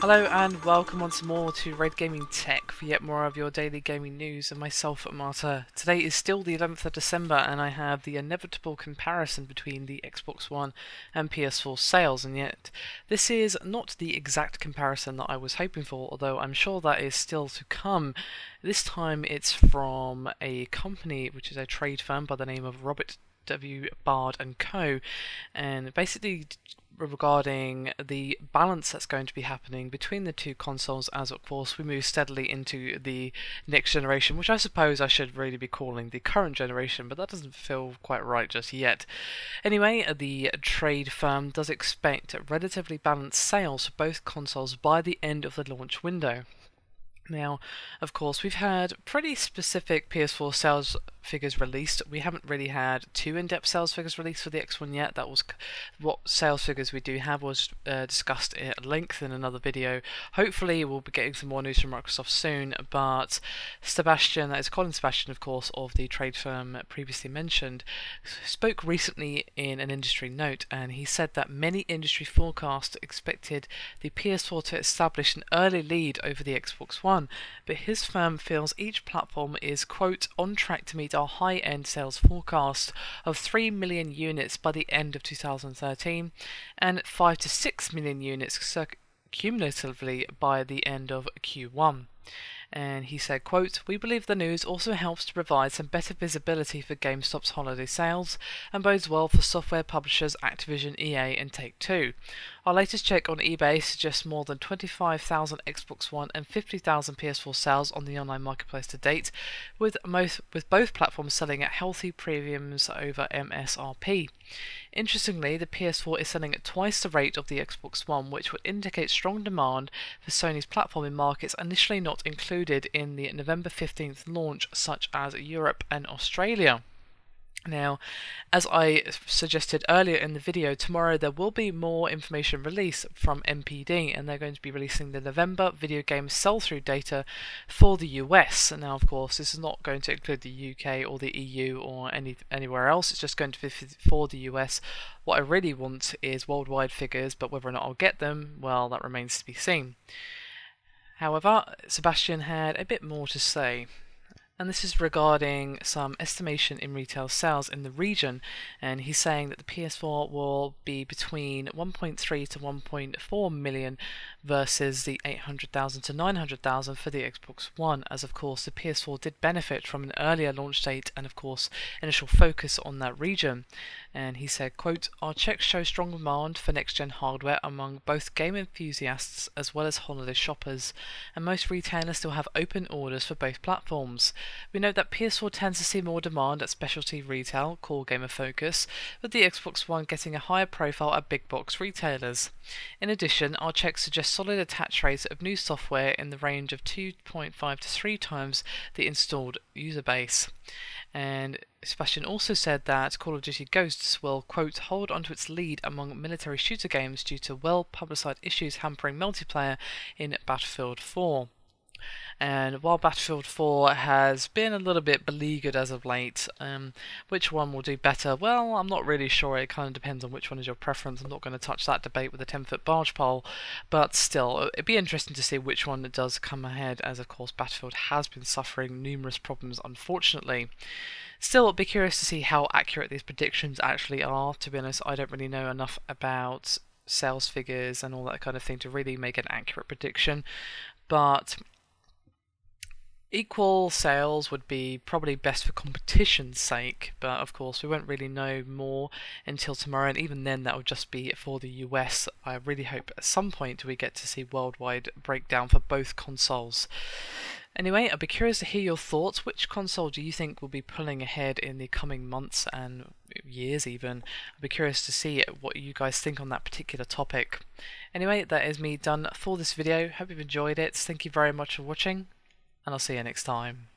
Hello and welcome once more to Red Gaming Tech for yet more of your daily gaming news and myself, Marta. Today is still the 11th of December and I have the inevitable comparison between the Xbox One and PS4 sales, and yet this is not the exact comparison that I was hoping for, although I'm sure that is still to come. This time it's from a company which is a trade firm by the name of Baird Co, and basically regarding the balance that's going to be happening between the two consoles as of course we move steadily into the next generation, which I suppose I should really be calling the current generation, but that doesn't feel quite right just yet. Anyway, the trade firm does expect relatively balanced sales for both consoles by the end of the launch window. Now, of course, we've had pretty specific PS4 sales figures released. We haven't really had too in-depth sales figures released for the X1 yet. That was what sales figures we do have was discussed at length in another video. Hopefully we'll be getting some more news from Microsoft soon, but Sebastian, that is Colin Sebastian of course, of the trade firm previously mentioned, spoke recently in an industry note, and he said that many industry forecasts expected the PS4 to establish an early lead over the Xbox One, but his firm feels each platform is, quote, on track to meet our high-end sales forecast of 3 million units by the end of 2013 and 5 to 6 million units cumulatively by the end of Q1. And he said, quote, we believe the news also helps to provide some better visibility for GameStop's holiday sales and bodes well for software publishers Activision, EA and Take-Two. Our latest check on eBay suggests more than 25,000 Xbox One and 50,000 PS4 sales on the online marketplace to date, with both platforms selling at healthy premiums over MSRP. Interestingly, the PS4 is selling at twice the rate of the Xbox One, which would indicate strong demand for Sony's platform in markets initially not included in the November 15th launch, such as Europe and Australia. Now, as I suggested earlier in the video, tomorrow there will be more information released from MPD, and they're going to be releasing the November video game sell-through data for the US. And now, of course, this is not going to include the UK or the EU or anywhere else. It's just going to be for the US. What I really want is worldwide figures, but whether or not I'll get them, well, that remains to be seen. However, Sebastian had a bit more to say, and this is regarding some estimation in retail sales in the region, and he's saying that the PS4 will be between 1.3 to 1.4 million versus the 800,000 to 900,000 for the Xbox One, as of course the PS4 did benefit from an earlier launch date and of course initial focus on that region. And he said, quote, our checks show strong demand for next-gen hardware among both game enthusiasts as well as holiday shoppers, and most retailers still have open orders for both platforms. We note that PS4 tends to see more demand at specialty retail, core gamer focus, with the Xbox One getting a higher profile at big box retailers. In addition, our checks suggest solid attach rates of new software in the range of 2.5 to 3 times the installed user base. And Sebastian also said that Call of Duty Ghosts will, quote, hold onto its lead among military shooter games due to well-publicised issues hampering multiplayer in Battlefield 4. And while Battlefield 4 has been a little bit beleaguered as of late, which one will do better? Well, I'm not really sure. It kind of depends on which one is your preference. I'm not going to touch that debate with a 10-foot barge pole, but still, it'd be interesting to see which one does come ahead, as of course Battlefield has been suffering numerous problems, unfortunately. Still, I'd be curious to see how accurate these predictions actually are. To be honest, I don't really know enough about sales figures and all that kind of thing to really make an accurate prediction, but equal sales would be probably best for competition's sake, but of course we won't really know more until tomorrow, and even then that will just be for the US. I really hope at some point we get to see worldwide breakdown for both consoles. Anyway, I'd be curious to hear your thoughts. Which console do you think will be pulling ahead in the coming months and years even? I'd be curious to see what you guys think on that particular topic. Anyway, that is me done for this video. Hope you've enjoyed it. Thank you very much for watching, and I'll see you next time.